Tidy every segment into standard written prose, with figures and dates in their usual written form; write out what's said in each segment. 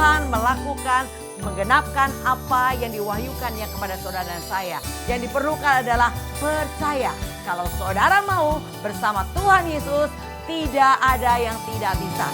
Tuhan melakukan, menggenapkan apa yang diwahyukannya kepada saudara dan saya. Yang diperlukan adalah percaya. Kalau saudara mau bersama Tuhan Yesus, tidak ada yang tidak bisa.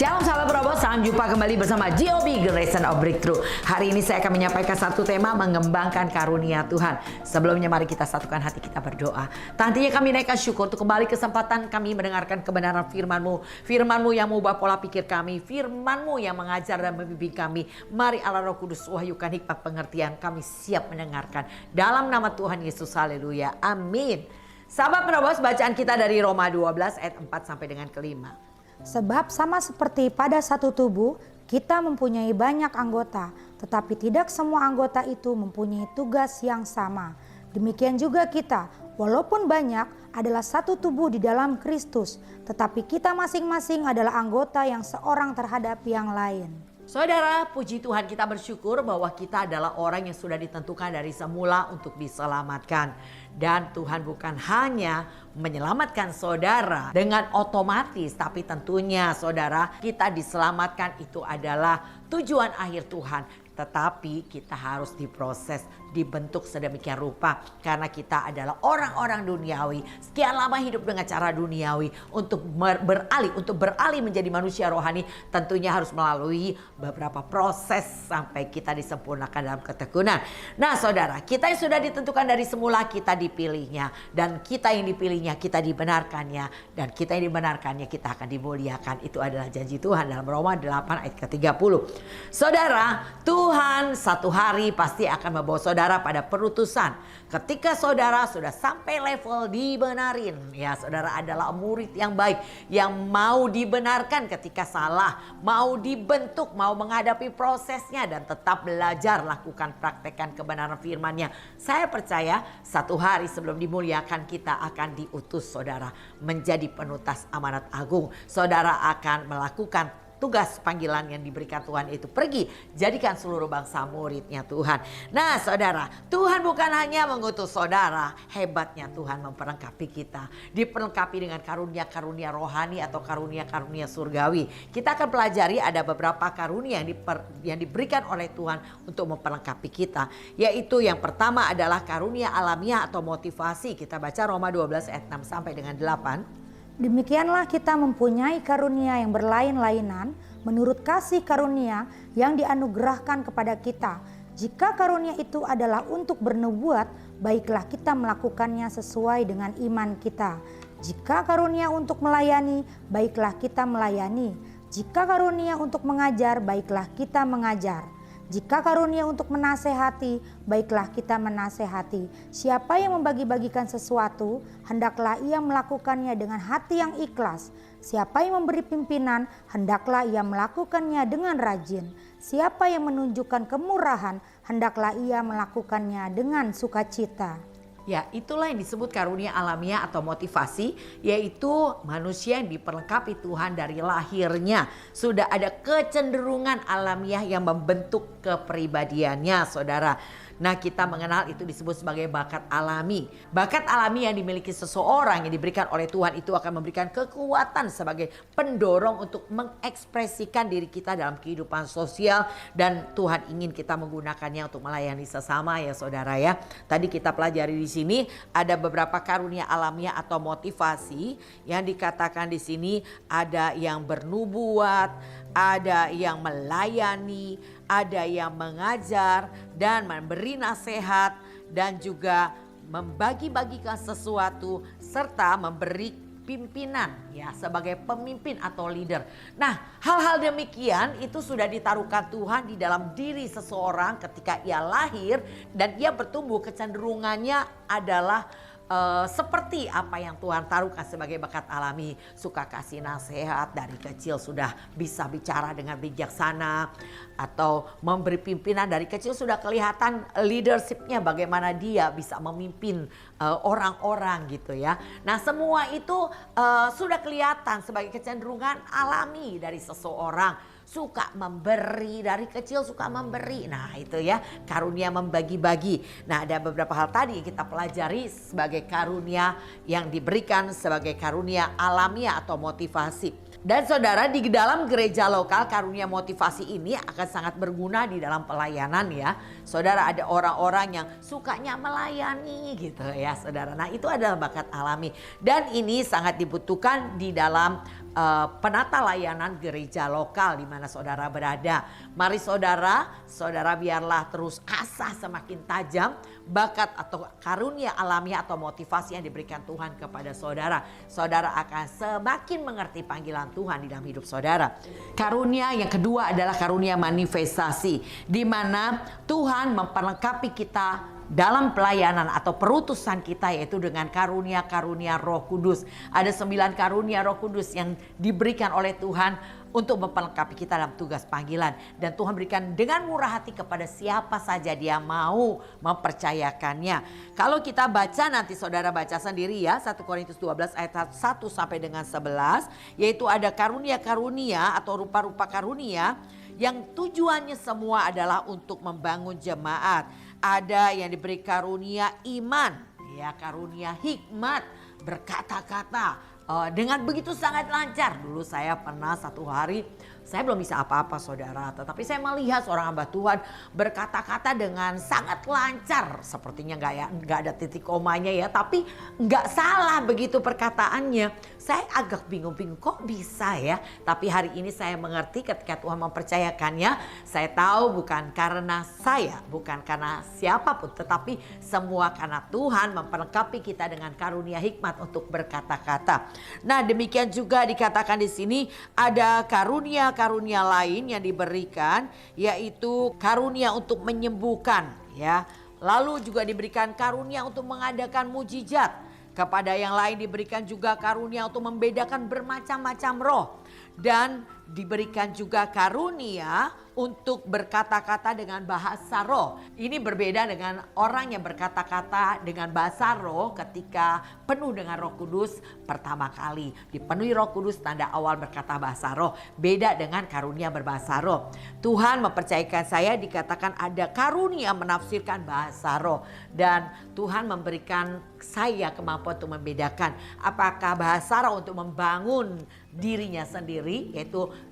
Shalom sahabat Probos, salam jumpa kembali bersama GOB Generation of Breakthrough. Hari ini saya akan menyampaikan satu tema, mengembangkan karunia Tuhan. Sebelumnya mari kita satukan hati kita berdoa. Nantinya kami naikkan syukur untuk kembali kesempatan kami mendengarkan kebenaran firman-Mu. Firman-Mu yang mengubah pola pikir kami, firman-Mu yang mengajar dan membimbing kami. Mari Allah Roh Kudus wahyukan hikmat pengertian, kami siap mendengarkan. Dalam nama Tuhan Yesus, haleluya, amin. Sahabat Probos, bacaan kita dari Roma 12 ayat 4 sampai dengan ke-5. Sebab sama seperti pada satu tubuh, kita mempunyai banyak anggota, tetapi tidak semua anggota itu mempunyai tugas yang sama. Demikian juga kita, walaupun banyak, adalah satu tubuh di dalam Kristus, tetapi kita masing-masing adalah anggota yang seorang terhadap yang lain. Saudara, puji Tuhan, kita bersyukur bahwa kita adalah orang yang sudah ditentukan dari semula untuk diselamatkan. Dan Tuhan bukan hanya menyelamatkan saudara dengan otomatis, tapi tentunya saudara, kita diselamatkan itu adalah tujuan akhir Tuhan. Tetapi kita harus diproses, dibentuk sedemikian rupa. Karena kita adalah orang-orang duniawi. Sekian lama hidup dengan cara duniawi. Untuk beralih menjadi manusia rohani, tentunya harus melalui beberapa proses sampai kita disempurnakan dalam ketekunan. Nah saudara, kita yang sudah ditentukan dari semula, kita dipilihnya. Dan kita yang dipilihnya, kita dibenarkannya. Dan kita yang dibenarkannya, kita akan dimuliakan. Itu adalah janji Tuhan dalam Roma 8 ayat ke-30. Saudara, Tuhan satu hari pasti akan membawa saudara pada perutusan. Ketika saudara sudah sampai level dibenarin, ya saudara adalah murid yang baik, yang mau dibenarkan ketika salah, mau dibentuk, mau menghadapi prosesnya dan tetap belajar, lakukan, praktekkan kebenaran firman-Nya. Saya percaya satu hari sebelum dimuliakan kita akan diutus saudara menjadi penutas amanat agung. Saudara akan melakukan tugas panggilan yang diberikan Tuhan, itu pergi jadikan seluruh bangsa muridnya Tuhan. Nah saudara, Tuhan bukan hanya mengutus saudara, hebatnya Tuhan memperlengkapi kita, diperlengkapi dengan karunia-karunia rohani atau karunia-karunia surgawi. Kita akan pelajari ada beberapa karunia yang diberikan oleh Tuhan untuk memperlengkapi kita, yaitu yang pertama adalah karunia alamiah atau motivasi. Kita baca Roma 12 ayat 6 sampai dengan 8. Demikianlah kita mempunyai karunia yang berlain-lainan menurut kasih karunia yang dianugerahkan kepada kita. Jika karunia itu adalah untuk bernubuat, baiklah kita melakukannya sesuai dengan iman kita. Jika karunia untuk melayani, baiklah kita melayani. Jika karunia untuk mengajar, baiklah kita mengajar. Jika karunia untuk menasehati, baiklah kita menasehati. Siapa yang membagi-bagikan sesuatu, hendaklah ia melakukannya dengan hati yang ikhlas. Siapa yang memberi pimpinan, hendaklah ia melakukannya dengan rajin. Siapa yang menunjukkan kemurahan, hendaklah ia melakukannya dengan sukacita. Ya, itulah yang disebut karunia alamiah atau motivasi, yaitu manusia yang diperlengkapi Tuhan dari lahirnya. Sudah ada kecenderungan alamiah yang membentuk kepribadiannya, saudara. Nah, kita mengenal itu disebut sebagai bakat alami. Bakat alami yang dimiliki seseorang yang diberikan oleh Tuhan itu akan memberikan kekuatan sebagai pendorong untuk mengekspresikan diri kita dalam kehidupan sosial. Dan Tuhan ingin kita menggunakannya untuk melayani sesama, ya saudara ya. Tadi kita pelajari di sini ada beberapa karunia alamiah atau motivasi yang dikatakan di sini. Ada yang bernubuat, ada yang melayani, ada yang mengajar dan memberi nasihat, dan juga membagi-bagikan sesuatu, serta memberi pimpinan ya sebagai pemimpin atau leader. Nah, hal-hal demikian itu sudah ditaruhkan Tuhan di dalam diri seseorang ketika ia lahir dan ia bertumbuh, kecenderungannya adalah seperti apa yang Tuhan taruhkan sebagai bakat alami. Suka kasih nasihat, dari kecil sudah bisa bicara dengan bijaksana, atau memberi pimpinan dari kecil sudah kelihatan leadershipnya, bagaimana dia bisa memimpin orang-orang gitu ya. Nah, semua itu sudah kelihatan sebagai kecenderungan alami dari seseorang. Suka memberi, dari kecil suka memberi. Nah itu ya, karunia membagi-bagi. Nah, ada beberapa hal tadi yang kita pelajari sebagai karunia yang diberikan sebagai karunia alamiah atau motivasi. Dan saudara, di dalam gereja lokal karunia motivasi ini akan sangat berguna di dalam pelayanan ya. Saudara, ada orang-orang yang sukanya melayani gitu ya saudara. Nah itu adalah bakat alami. Dan ini sangat dibutuhkan di dalam penata layanan gereja lokal di mana saudara berada. Mari saudara biarlah terus asah semakin tajam bakat atau karunia alamiah atau motivasi yang diberikan Tuhan kepada saudara. Saudara akan semakin mengerti panggilan Tuhan di dalam hidup saudara. Karunia yang kedua adalah karunia manifestasi, di mana Tuhan memperlengkapi kita dalam pelayanan atau perutusan kita, yaitu dengan karunia-karunia Roh Kudus. Ada 9 karunia Roh Kudus yang diberikan oleh Tuhan untuk memperlengkapi kita dalam tugas panggilan. Dan Tuhan berikan dengan murah hati kepada siapa saja dia mau mempercayakannya. Kalau kita baca, nanti saudara baca sendiri ya, 1 Korintus 12 ayat 1 sampai dengan 11. Yaitu ada karunia-karunia atau rupa-rupa karunia yang tujuannya semua adalah untuk membangun jemaat. Ada yang diberi karunia iman, ya karunia hikmat, berkata-kata dengan begitu sangat lancar. Dulu saya pernah satu hari, saya belum bisa apa-apa saudara, tetapi saya melihat seorang hamba Tuhan berkata-kata dengan sangat lancar. Sepertinya nggak ada titik komanya ya, tapi nggak salah begitu perkataannya. Saya agak bingung-bingung kok bisa ya. Tapi hari ini saya mengerti ketika Tuhan mempercayakannya. Saya tahu bukan karena saya, bukan karena siapapun, tetapi semua karena Tuhan memperlengkapi kita dengan karunia hikmat untuk berkata-kata. Nah, demikian juga dikatakan di sini ada karunia-karunia lain yang diberikan, yaitu karunia untuk menyembuhkan ya. Lalu juga diberikan karunia untuk mengadakan mujizat. Kepada yang lain diberikan juga karunia untuk membedakan bermacam-macam roh. Dan diberikan juga karunia untuk berkata-kata dengan bahasa roh. Ini berbeda dengan orang yang berkata-kata dengan bahasa roh ketika penuh dengan Roh Kudus pertama kali. Dipenuhi Roh Kudus, tanda awal berkata bahasa roh. Beda dengan karunia berbahasa roh. Tuhan mempercayakan saya, dikatakan ada karunia menafsirkan bahasa roh. Dan Tuhan memberikan saya kemampuan untuk membedakan apakah bahasa roh untuk membangun dirinya sendiri,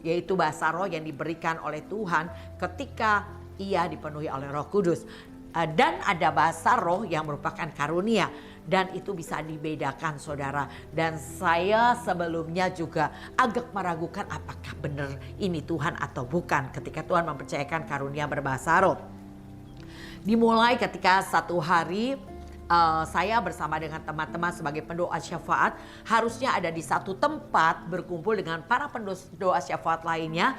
yaitu bahasa roh yang diberikan oleh Tuhan ketika ia dipenuhi oleh Roh Kudus. Dan ada bahasa roh yang merupakan karunia, dan itu bisa dibedakan saudara. Dan saya sebelumnya juga agak meragukan apakah benar ini Tuhan atau bukan ketika Tuhan mempercayakan karunia berbahasa roh. Dimulai ketika satu hari saya bersama dengan teman-teman sebagai pendoa syafaat harusnya ada di satu tempat berkumpul dengan para pendoa syafaat lainnya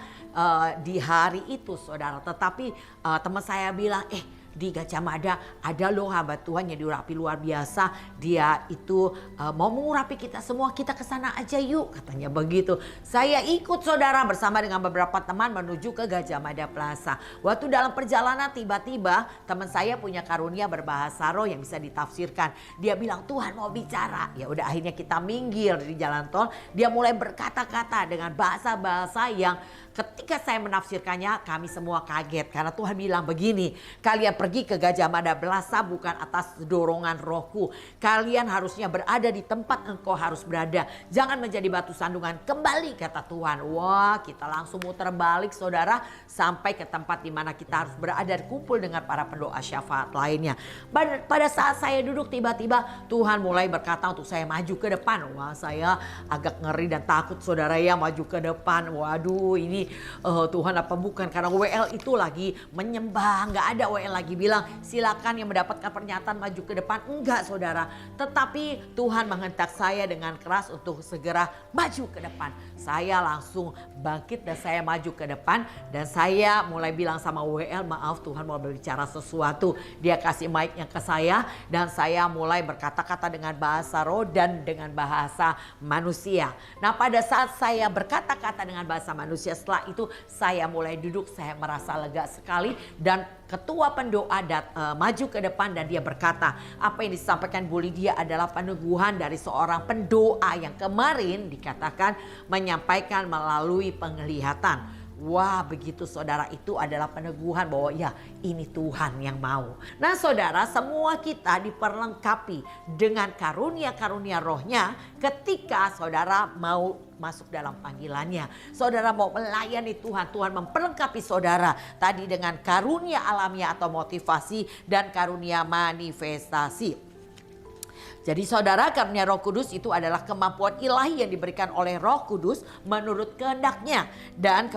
di hari itu saudara. Tetapi teman saya bilang, di Gajah Mada ada loh hamba Tuhan yang diurapi luar biasa. Dia itu mau mengurapi kita semua, kita ke sana aja yuk, katanya begitu. Saya ikut saudara bersama dengan beberapa teman menuju ke Gajah Mada Plaza. Waktu dalam perjalanan tiba-tiba teman saya punya karunia berbahasa roh yang bisa ditafsirkan. Dia bilang Tuhan mau bicara. Ya udah, akhirnya kita minggir di jalan tol. Dia mulai berkata-kata dengan bahasa-bahasa yang ketika saya menafsirkannya kami semua kaget. Karena Tuhan bilang begini, kalian pergi ke Gajah Mada Plaza bukan atas dorongan rohku. Kalian harusnya berada di tempat engkau harus berada. Jangan menjadi batu sandungan. Kembali, kata Tuhan. Wah, kita langsung muter balik saudara, sampai ke tempat di mana kita harus berada, kumpul dengan para pendoa syafaat lainnya. Pada saat saya duduk, tiba-tiba Tuhan mulai berkata untuk saya maju ke depan. Wah, saya agak ngeri dan takut saudara ya, maju ke depan. Waduh, ini Tuhan apa bukan karena WL itu lagi menyembah. Nggak ada WL lagi bilang silakan yang mendapatkan pernyataan maju ke depan. Enggak saudara. Tetapi Tuhan menghentak saya dengan keras untuk segera maju ke depan. Saya langsung bangkit dan saya maju ke depan. Dan saya mulai bilang sama WL, maaf Tuhan mau berbicara sesuatu. Dia kasih mic-nya ke saya dan saya mulai berkata-kata dengan bahasa roh dan dengan bahasa manusia. Nah pada saat saya berkata-kata dengan bahasa manusia, setelah itu saya mulai duduk, saya merasa lega sekali. Dan ketua pendoa maju ke depan dan dia berkata, apa yang disampaikan Bu Lydia adalah peneguhan dari seorang pendoa yang kemarin dikatakan menyampaikan melalui penglihatan. Wah begitu saudara, itu adalah peneguhan bahwa ya ini Tuhan yang mau. Nah saudara, semua kita diperlengkapi dengan karunia-karunia rohnya ketika saudara mau masuk dalam panggilannya. Saudara mau melayani Tuhan, Tuhan memperlengkapi saudara tadi dengan karunia alamiah atau motivasi dan karunia manifestasi. Jadi saudara, karunia Roh Kudus itu adalah kemampuan ilahi yang diberikan oleh Roh Kudus menurut kehendaknya dan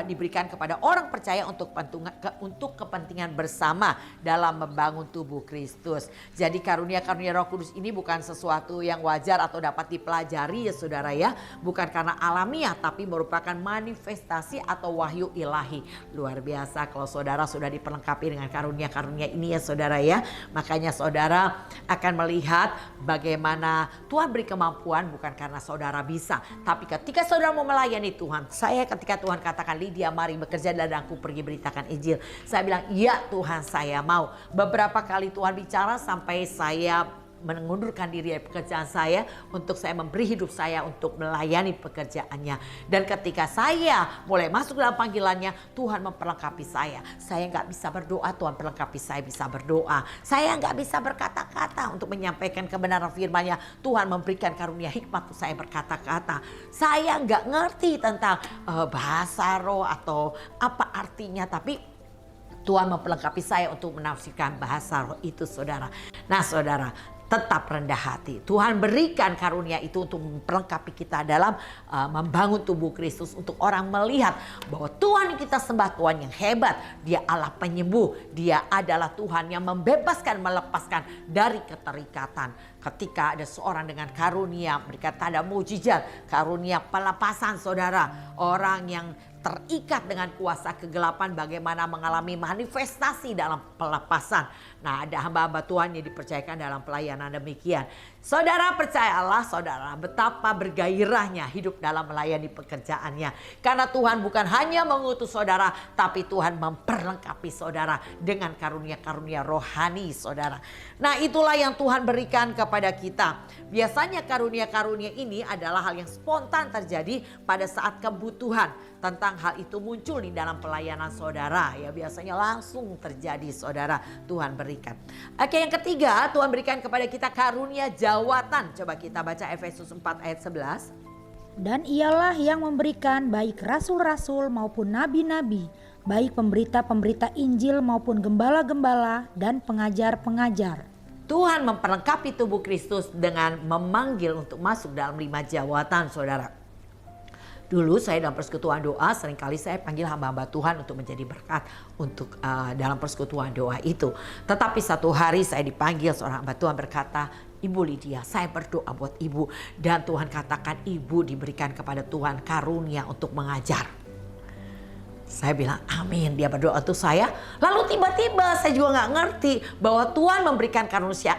diberikan kepada orang percaya untuk kepentingan bersama dalam membangun tubuh Kristus. Jadi karunia-karunia Roh Kudus ini bukan sesuatu yang wajar atau dapat dipelajari ya saudara ya, bukan karena alamiah tapi merupakan manifestasi atau wahyu ilahi. Luar biasa kalau saudara sudah diperlengkapi dengan karunia-karunia ini ya saudara ya. Makanya saudara akan melihat bagaimana Tuhan beri kemampuan bukan karena saudara bisa. Tapi ketika saudara mau melayani Tuhan. Ketika Tuhan katakan, Lydia mari bekerja dan aku pergi beritakan Injil. Saya bilang, ya Tuhan saya mau. Beberapa kali Tuhan bicara sampai saya mengundurkan diri dari pekerjaan saya untuk saya memberi hidup saya untuk melayani pekerjaannya. Dan ketika saya mulai masuk dalam panggilannya, Tuhan memperlengkapi saya. Saya nggak bisa berdoa, Tuhan perlengkapi saya bisa berdoa. Saya nggak bisa berkata-kata untuk menyampaikan kebenaran firman-Nya. Tuhan memberikan karunia hikmat untuk saya berkata-kata. Saya nggak ngerti tentang bahasa roh atau apa artinya, tapi Tuhan memperlengkapi saya untuk menafsirkan bahasa roh itu saudara. Nah saudara, tetap rendah hati. Tuhan berikan karunia itu untuk memperlengkapi kita dalam membangun tubuh Kristus. Untuk orang melihat bahwa Tuhan yang kita sembah Tuhan yang hebat. Dia Allah penyembuh. Dia adalah Tuhan yang membebaskan, melepaskan dari keterikatan. Ketika ada seorang dengan karunia memberikan tanda mujizat, karunia pelepasan saudara. Orang yang terikat dengan kuasa kegelapan bagaimana mengalami manifestasi dalam pelepasan. Nah ada hamba-hamba Tuhan yang dipercayakan dalam pelayanan demikian. Saudara percayalah saudara betapa bergairahnya hidup dalam melayani pekerjaannya. Karena Tuhan bukan hanya mengutus saudara tapi Tuhan memperlengkapi saudara dengan karunia-karunia rohani saudara. Nah itulah yang Tuhan berikan kepada kita. Biasanya karunia-karunia ini adalah hal yang spontan terjadi pada saat kebutuhan. Tentang hal itu muncul di dalam pelayanan saudara ya, biasanya langsung terjadi saudara, Tuhan berikan. Oke, yang ketiga Tuhan berikan kepada kita karunia jawatan. Coba kita baca Efesus 4 ayat 11. Dan ialah yang memberikan baik rasul-rasul maupun nabi-nabi, baik pemberita-pemberita Injil maupun gembala-gembala dan pengajar-pengajar. Tuhan memperlengkapi tubuh Kristus dengan memanggil untuk masuk dalam 5 jawatan saudara. Dulu saya dalam persekutuan doa seringkali saya panggil hamba-hamba Tuhan untuk menjadi berkat untuk dalam persekutuan doa itu. Tetapi satu hari saya dipanggil seorang hamba Tuhan berkata, Ibu Lydia, saya berdoa buat ibu. Dan Tuhan katakan ibu diberikan kepada Tuhan karunia untuk mengajar. Saya bilang amin, dia berdoa untuk saya. Lalu tiba-tiba saya juga gak ngerti bahwa Tuhan memberikan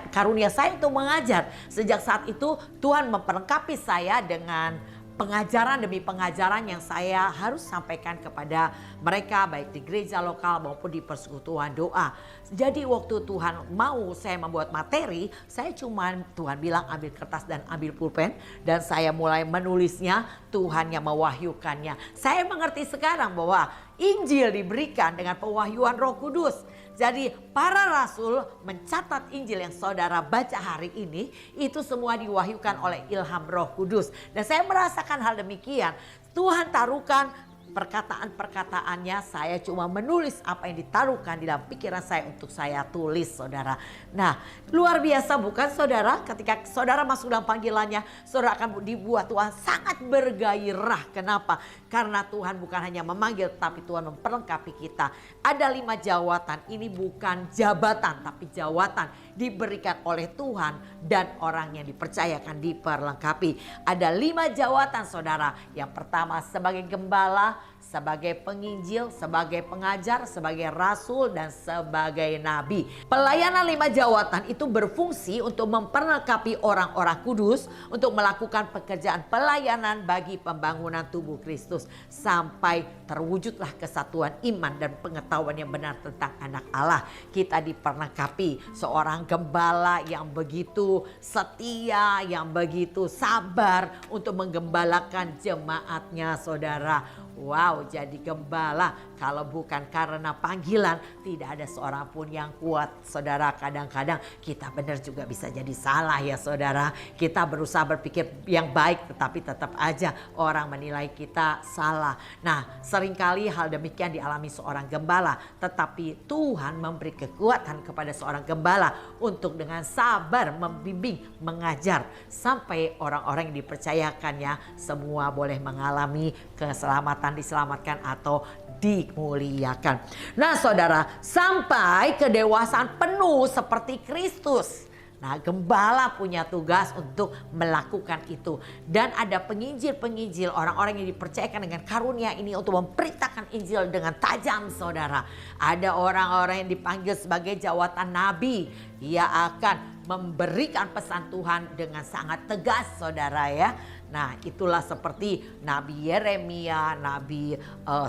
karunia saya untuk mengajar. Sejak saat itu Tuhan memperlengkapi saya dengan pengajaran demi pengajaran yang saya harus sampaikan kepada mereka baik di gereja lokal maupun di persekutuan doa. Jadi waktu Tuhan mau saya membuat materi, saya Tuhan bilang ambil kertas dan ambil pulpen dan saya mulai menulisnya, Tuhan yang mewahyukannya. Saya mengerti sekarang bahwa Injil diberikan dengan pewahyuan Roh Kudus. Jadi para rasul mencatat Injil yang saudara baca hari ini itu semua diwahyukan oleh ilham Roh Kudus. Dan saya merasakan hal demikian. Tuhan taruhkan perkataan-perkataannya saya cuma menulis apa yang ditaruhkan di dalam pikiran saya untuk saya tulis, saudara. Nah, luar biasa bukan, saudara? Ketika saudara masuk dalam panggilannya, saudara akan dibuat Tuhan sangat bergairah. Kenapa? Karena Tuhan bukan hanya memanggil, tapi Tuhan memperlengkapi kita. Ada 5 jawatan, ini bukan jabatan, tapi jawatan diberikan oleh Tuhan dan orang yang dipercayakan diperlengkapi. Ada 5 jawatan, saudara. Yang pertama sebagai gembala, sebagai penginjil, sebagai pengajar, sebagai rasul, dan sebagai nabi. Pelayanan 5 jawatan itu berfungsi untuk memperlengkapi orang-orang kudus untuk melakukan pekerjaan pelayanan bagi pembangunan tubuh Kristus sampai terwujudlah kesatuan iman dan pengetahuan yang benar tentang anak Allah. Kita diperlengkapi seorang gembala yang begitu setia, yang begitu sabar untuk menggembalakan jemaatnya, saudara. Wow, jadi gembala kalau bukan karena panggilan tidak ada seorang pun yang kuat, saudara. Kadang-kadang kita benar juga bisa jadi salah ya, saudara. Kita berusaha berpikir yang baik tetapi tetap aja orang menilai kita salah. Nah, seringkali hal demikian dialami seorang gembala, tetapi Tuhan memberi kekuatan kepada seorang gembala untuk dengan sabar membimbing, mengajar sampai orang-orang yang dipercayakannya semua boleh mengalami keselamatan, diselamatkan atau dimuliakan. Nah, saudara, sampai kedewasaan penuh seperti Kristus. Nah, gembala punya tugas untuk melakukan itu. Dan ada penginjil-penginjil, orang-orang yang dipercayakan dengan karunia ini untuk memberitakan Injil dengan tajam, saudara. Ada orang-orang yang dipanggil sebagai jawatan nabi. Ia akan memberikan pesan Tuhan dengan sangat tegas, saudara ya. Nah, itulah seperti Nabi Yeremia, Nabi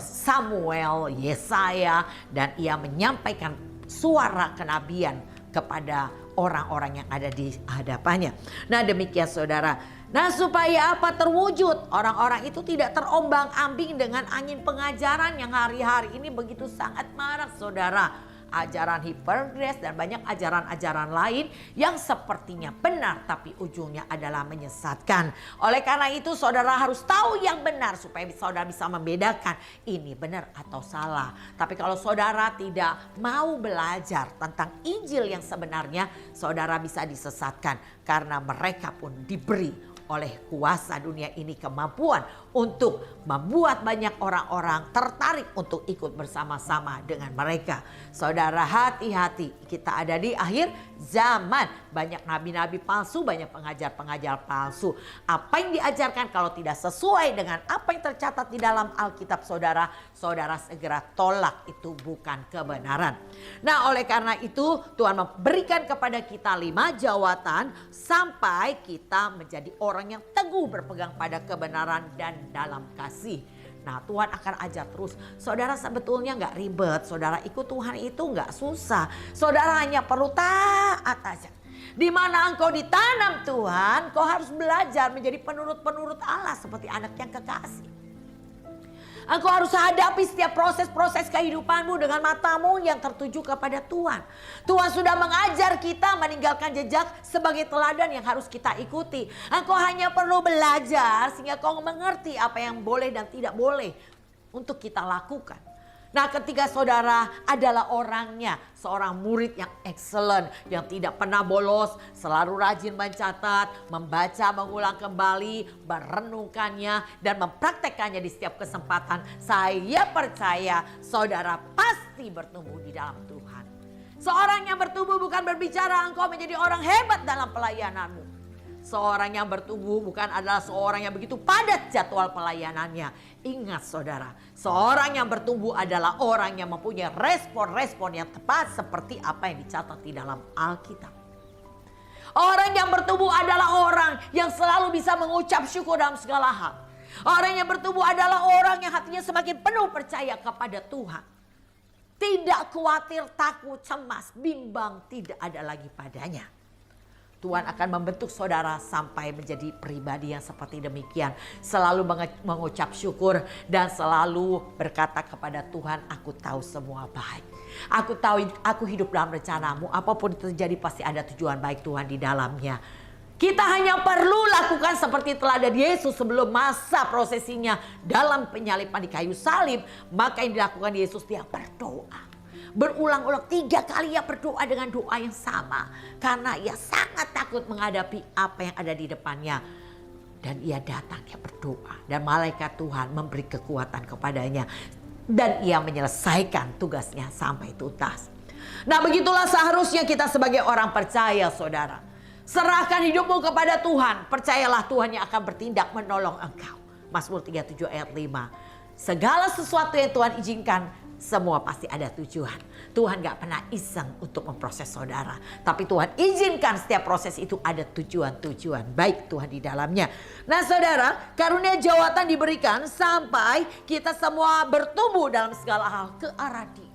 Samuel, Yesaya, dan ia menyampaikan suara kenabian kepada orang-orang yang ada di hadapannya. Nah, demikian, saudara. Nah, supaya apa terwujud? Orang-orang itu tidak terombang-ambing dengan angin pengajaran yang hari-hari ini begitu sangat marak, saudara. Ajaran hipergrace dan banyak ajaran-ajaran lain yang sepertinya benar tapi ujungnya adalah menyesatkan. Oleh karena itu, saudara harus tahu yang benar supaya saudara bisa membedakan ini benar atau salah. Tapi kalau saudara tidak mau belajar tentang Injil yang sebenarnya, saudara bisa disesatkan karena mereka pun diberi oleh kuasa dunia ini kemampuan untuk membuat banyak orang-orang tertarik untuk ikut bersama-sama dengan mereka. Saudara, hati-hati, kita ada di akhir zaman. Banyak nabi-nabi palsu, banyak pengajar-pengajar palsu. Apa yang diajarkan kalau tidak sesuai dengan apa yang tercatat di dalam Alkitab, saudara, saudara segera tolak, itu bukan kebenaran. Nah, oleh karena itu Tuhan memberikan kepada kita 5 jawatan sampai kita menjadi orang yang teguh berpegang pada kebenaran dan dalam kasih. Nah, Tuhan akan ajar terus. Saudara, sebetulnya gak ribet. Saudara, ikut Tuhan itu gak susah. Saudara hanya perlu taat aja. Di mana engkau ditanam Tuhan, kau harus belajar menjadi penurut-penurut Allah seperti anak yang kekasih. Engkau harus hadapi setiap proses-proses kehidupanmu dengan matamu yang tertuju kepada Tuhan. Tuhan sudah mengajar kita meninggalkan jejak sebagai teladan yang harus kita ikuti. Engkau hanya perlu belajar sehingga kau mengerti apa yang boleh dan tidak boleh untuk kita lakukan. Nah, ketika saudara adalah orangnya, seorang murid yang excellent, yang tidak pernah bolos, selalu rajin mencatat, membaca, mengulang kembali, merenungkannya, dan mempraktekkannya di setiap kesempatan, saya percaya saudara pasti bertumbuh di dalam Tuhan. Seorang yang bertumbuh bukan berbicara engkau menjadi orang hebat dalam pelayananmu. Seorang yang bertumbuh bukan adalah seorang yang begitu padat jadwal pelayanannya. Ingat, saudara, seorang yang bertumbuh adalah orang yang mempunyai respon-respon yang tepat seperti apa yang dicatat di dalam Alkitab. Orang yang bertumbuh adalah orang yang selalu bisa mengucap syukur dalam segala hal. Orang yang bertumbuh adalah orang yang hatinya semakin penuh percaya kepada Tuhan. Tidak khawatir, takut, cemas, bimbang tidak ada lagi padanya. Tuhan akan membentuk saudara sampai menjadi pribadi yang seperti demikian. Selalu mengucap syukur dan selalu berkata kepada Tuhan, aku tahu semua baik. Aku tahu aku hidup dalam rencanamu. Apapun terjadi pasti ada tujuan baik Tuhan di dalamnya. Kita hanya perlu lakukan seperti teladan Yesus sebelum masa prosesinya dalam penyaliban di kayu salib. Maka yang dilakukan Yesus, dia berdoa. Berulang-ulang 3 kali ia berdoa dengan doa yang sama. Karena ia sangat takut menghadapi apa yang ada di depannya. Dan ia datang, dia berdoa. Dan malaikat Tuhan memberi kekuatan kepadanya. Dan ia menyelesaikan tugasnya sampai tuntas. Nah, begitulah seharusnya kita sebagai orang percaya, saudara. Serahkan hidupmu kepada Tuhan. Percayalah Tuhan yang akan bertindak menolong engkau. Mazmur 37 ayat 5. Segala sesuatu yang Tuhan izinkan, semua pasti ada tujuan. Tuhan gak pernah iseng untuk memproses saudara. Tapi Tuhan izinkan setiap proses itu ada tujuan-tujuan baik Tuhan di dalamnya. Nah saudara, karunia jawatan diberikan sampai kita semua bertumbuh dalam segala hal ke arah Dia.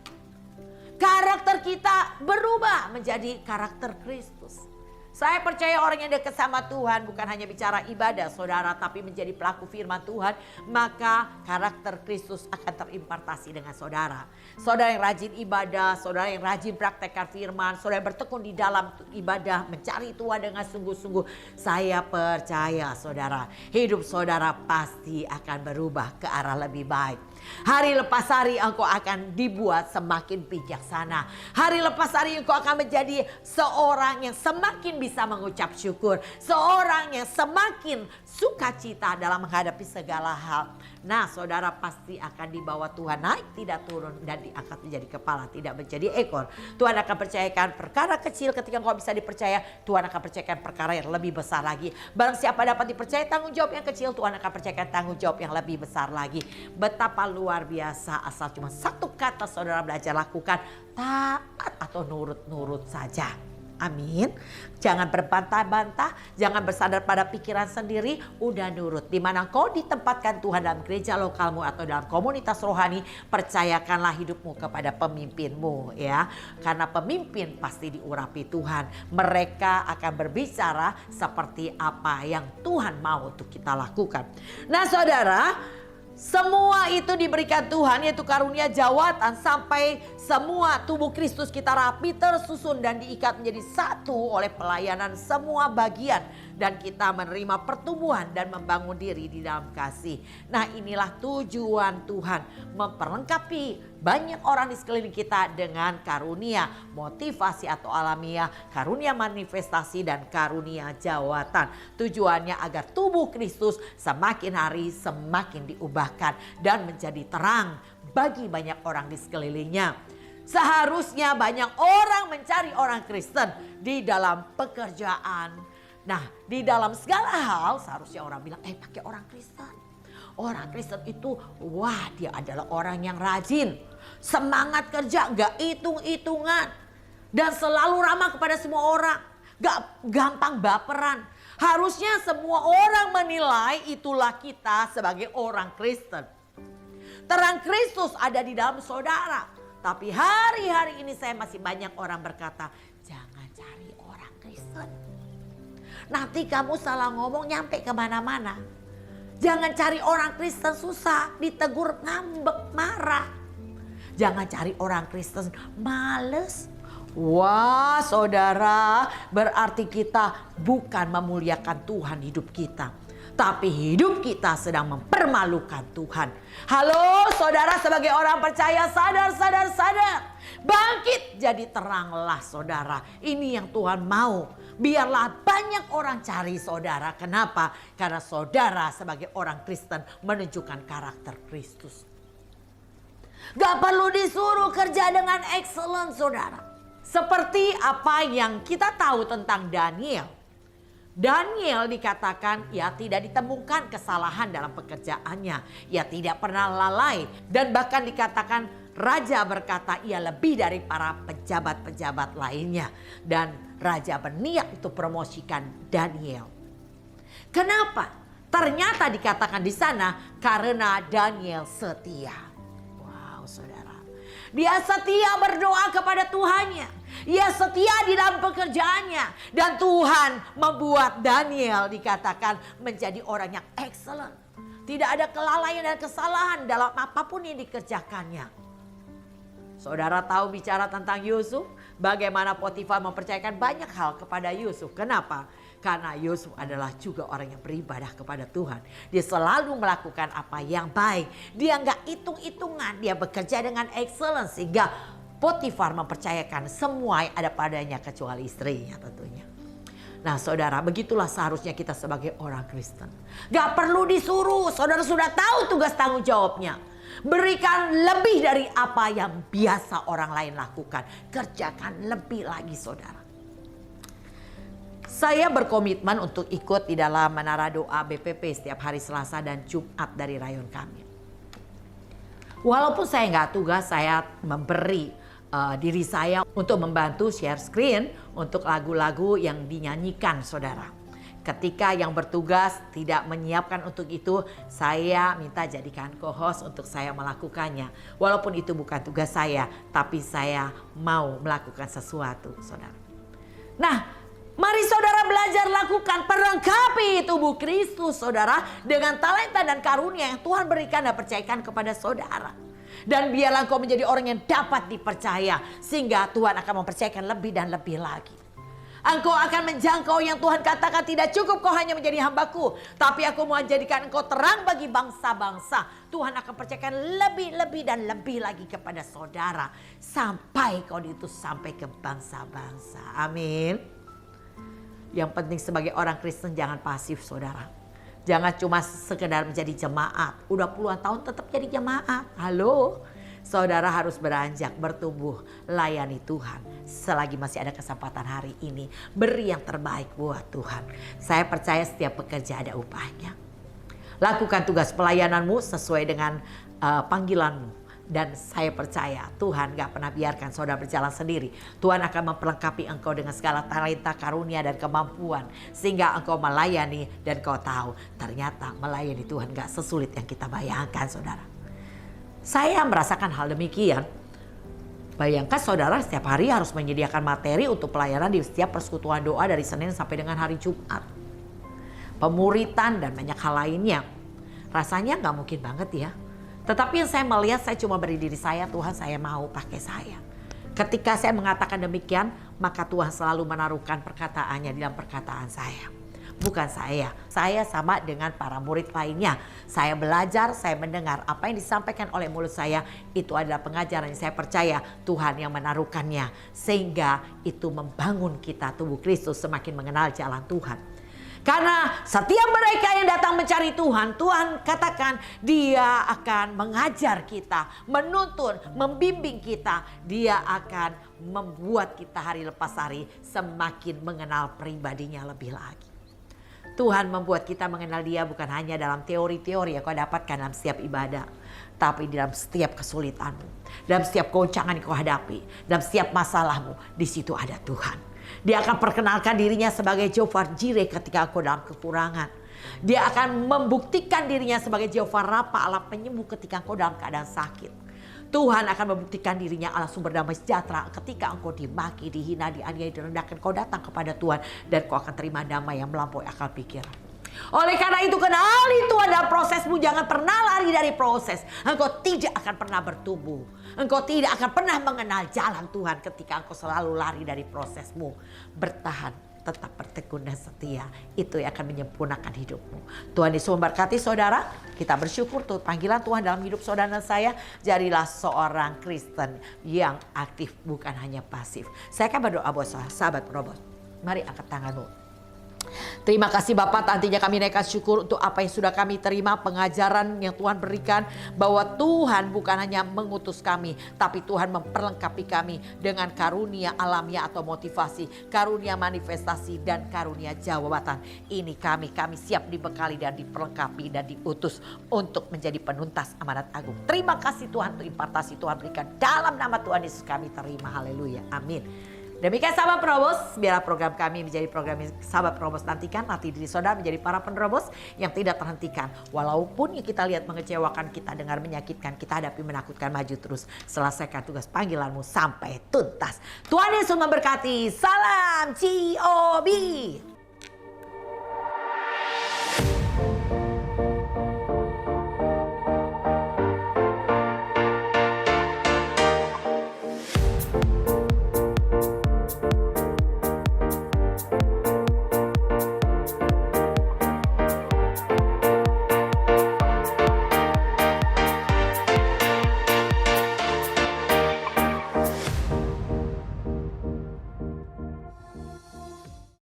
Karakter kita berubah menjadi karakter Kristus. Saya percaya orang yang dekat sama Tuhan bukan hanya bicara ibadah saudara, tapi menjadi pelaku firman Tuhan. Maka karakter Kristus akan terimpartasi dengan saudara. Saudara yang rajin ibadah, saudara yang rajin praktekkan firman, saudara yang bertekun di dalam ibadah, mencari Tuhan dengan sungguh-sungguh. Saya percaya saudara, hidup saudara pasti akan berubah ke arah lebih baik. Hari lepas hari engkau akan dibuat semakin bijaksana. Hari lepas hari engkau akan menjadi seorang yang semakin bisa mengucap syukur. Seorang yang semakin sukacita dalam menghadapi segala hal. Nah saudara pasti akan dibawa Tuhan naik tidak turun. Dan diangkat menjadi kepala tidak menjadi ekor. Tuhan akan percayakan perkara kecil ketika engkau bisa dipercaya. Tuhan akan percayakan perkara yang lebih besar lagi. Barang siapa dapat dipercaya tanggung jawab yang kecil, Tuhan akan percayakan tanggung jawab yang lebih besar lagi. Betapa luar biasa asal cuma satu kata saudara belajar lakukan. Taat atau nurut-nurut saja. Amin. Jangan berbantah-bantah, jangan bersandar pada pikiran sendiri, udah nurut. Dimana kau ditempatkan Tuhan dalam gereja lokalmu atau dalam komunitas rohani, percayakanlah hidupmu kepada pemimpinmu ya. Karena pemimpin pasti diurapi Tuhan. Mereka akan berbicara seperti apa yang Tuhan mau untuk kita lakukan. Nah saudara, semua itu diberikan Tuhan, yaitu karunia jawatan sampai semua tubuh Kristus kita rapi, tersusun dan diikat menjadi satu oleh pelayanan semua bagian. Dan kita menerima pertumbuhan dan membangun diri di dalam kasih. Nah inilah tujuan Tuhan, memperlengkapi banyak orang di sekeliling kita dengan karunia motivasi atau alamiah, karunia manifestasi dan karunia jawatan. Tujuannya agar tubuh Kristus semakin hari semakin diubahkan dan menjadi terang bagi banyak orang di sekelilingnya. Seharusnya banyak orang mencari orang Kristen di dalam pekerjaan. Nah di dalam segala hal seharusnya orang bilang pakai orang Kristen. Orang Kristen itu wah dia adalah orang yang rajin. Semangat kerja gak hitung-hitungan. Dan selalu ramah kepada semua orang. Gak gampang baperan. Harusnya semua orang menilai itulah kita sebagai orang Kristen. Terang Kristus ada di dalam saudara. Tapi hari-hari ini saya masih banyak orang berkata jangan cari orang Kristen. Nanti kamu salah ngomong nyampe kemana-mana. Jangan cari orang Kristen susah, ditegur ngambek, marah. Jangan cari orang Kristen males. Wah saudara, berarti kita bukan memuliakan Tuhan hidup kita. Tapi hidup kita sedang mempermalukan Tuhan. Halo saudara, sebagai orang percaya sadar. Bangkit jadi teranglah saudara. Ini yang Tuhan mau. Biarlah banyak orang cari saudara. Kenapa? Karena saudara sebagai orang Kristen menunjukkan karakter Kristus. Gak perlu disuruh kerja dengan excellent saudara. Seperti apa yang kita tahu tentang Daniel. Daniel dikatakan ia tidak ditemukan kesalahan dalam pekerjaannya. Ia tidak pernah lalai. Dan bahkan dikatakan raja berkata ia lebih dari para pejabat-pejabat lainnya. Dan raja berniat untuk promosikan Daniel. Kenapa? Ternyata dikatakan di sana karena Daniel setia. Wow saudara. Dia setia berdoa kepada Tuhannya. Ia setia di dalam pekerjaannya. Dan Tuhan membuat Daniel dikatakan menjadi orang yang excellent. Tidak ada kelalaian dan kesalahan dalam apapun yang dikerjakannya. Saudara tahu bicara tentang Yusuf, bagaimana Potifar mempercayakan banyak hal kepada Yusuf. Kenapa? Karena Yusuf adalah juga orang yang beribadah kepada Tuhan. Dia selalu melakukan apa yang baik. Dia nggak hitung-hitungan, dia bekerja dengan excellence sehingga Potifar mempercayakan semua yang ada padanya kecuali istrinya tentunya. Nah saudara, begitulah seharusnya kita sebagai orang Kristen. Gak perlu disuruh, saudara sudah tahu tugas tanggung jawabnya. Berikan lebih dari apa yang biasa orang lain lakukan. Kerjakan lebih lagi saudara. Saya berkomitmen untuk ikut di dalam menara doa BPP setiap hari Selasa dan Jumat dari rayon kami. Walaupun saya nggak tugas, saya memberi diri saya untuk membantu share screen untuk lagu-lagu yang dinyanyikan saudara. Ketika yang bertugas tidak menyiapkan untuk itu, saya minta jadikan co-host untuk saya melakukannya. Walaupun itu bukan tugas saya, tapi saya mau melakukan sesuatu, saudara. Nah, mari saudara belajar lakukan perlengkapi tubuh Kristus, saudara, dengan talenta dan karunia yang Tuhan berikan dan percayakan kepada saudara. Dan biarlah engkau menjadi orang yang dapat dipercaya, sehingga Tuhan akan mempercayakan lebih dan lebih lagi. Engkau akan menjangkau yang Tuhan katakan tidak cukup kau hanya menjadi hambaku, tapi aku mau jadikan engkau terang bagi bangsa-bangsa. Tuhan akan percayakan lebih dan lebih lagi kepada saudara, sampai kau diutus sampai ke bangsa-bangsa. Amin. Yang penting sebagai orang Kristen jangan pasif saudara. Jangan cuma sekedar menjadi jemaat. Udah puluhan tahun tetap jadi jemaat. Halo. Saudara harus beranjak, bertumbuh, layani Tuhan. Selagi masih ada kesempatan hari ini, beri yang terbaik buat Tuhan. Saya percaya setiap pekerja ada upahnya. Lakukan tugas pelayananmu sesuai dengan panggilanmu. Dan saya percaya Tuhan gak pernah biarkan saudara berjalan sendiri. Tuhan akan memperlengkapi engkau dengan segala talenta, karunia dan kemampuan. Sehingga engkau melayani dan kau tahu ternyata melayani Tuhan gak sesulit yang kita bayangkan saudara. Saya merasakan hal demikian. Bayangkan saudara setiap hari harus menyediakan materi untuk pelayanan di setiap persekutuan doa dari Senin sampai dengan hari Jumat. Pemuritan dan banyak hal lainnya. Rasanya gak mungkin banget ya. Tetapi yang saya melihat, saya cuma beri diri saya, Tuhan saya mau pakai saya. Ketika saya mengatakan demikian, maka Tuhan selalu menaruhkan perkataannya di dalam perkataan saya. Bukan saya sama dengan para murid lainnya. Saya belajar, saya mendengar apa yang disampaikan oleh mulut saya. Itu adalah pengajaran yang saya percaya Tuhan yang menaruhkannya. Sehingga itu membangun kita tubuh Kristus semakin mengenal jalan Tuhan. Karena setiap mereka yang datang mencari Tuhan, Tuhan katakan dia akan mengajar kita, menuntun, membimbing kita. Dia akan membuat kita hari lepas hari semakin mengenal pribadinya lebih lagi. Tuhan membuat kita mengenal dia bukan hanya dalam teori-teori yang kau dapatkan dalam setiap ibadah. Tapi dalam setiap kesulitanmu, dalam setiap goncangan yang kau hadapi, dalam setiap masalahmu, di situ ada Tuhan. Dia akan perkenalkan dirinya sebagai Jehovah Jireh ketika engkau dalam kekurangan. Dia akan membuktikan dirinya sebagai Jehovah Rafa, Allah penyembuh ketika engkau dalam keadaan sakit. Tuhan akan membuktikan dirinya Allah sumber damai sejahtera ketika engkau dimaki, dihina, dianiaya, direndahkan. Kau datang kepada Tuhan dan kau akan terima damai yang melampaui akal pikiran. Oleh karena itu kenali Tuhan dalam prosesmu. Jangan pernah lari dari proses. Engkau tidak akan pernah bertumbuh. Engkau tidak akan pernah mengenal jalan Tuhan ketika engkau selalu lari dari prosesmu. Bertahan. Tetap bertekun dan setia. Itu yang akan menyempurnakan hidupmu. Tuhan Yesus memberkati saudara. Kita bersyukur untuk panggilan Tuhan dalam hidup saudara dan saya. Jadilah seorang Kristen yang aktif, bukan hanya pasif. Saya akan berdoa buat sahabat Probos. Mari angkat tanganmu. Terima kasih Bapak, nantinya kami naikkan syukur untuk apa yang sudah kami terima, pengajaran yang Tuhan berikan, bahwa Tuhan bukan hanya mengutus kami, tapi Tuhan memperlengkapi kami dengan karunia alamiah atau motivasi, karunia manifestasi dan karunia jawabatan. Ini kami siap dibekali dan diperlengkapi dan diutus untuk menjadi penuntas amanat agung. Terima kasih Tuhan untuk impartasi Tuhan berikan dalam nama Tuhan Yesus kami terima. Haleluya. Amin. Demikian sahabat Probos, biarlah program kami menjadi program yang sahabat Probos nantikan. Nanti diri saudara menjadi para penerobos yang tidak terhentikan. Walaupun yang kita lihat mengecewakan, kita dengar menyakitkan, kita hadapi menakutkan, maju terus. Selesaikan tugas panggilanmu sampai tuntas. Tuhan Yesus memberkati. Salam COB.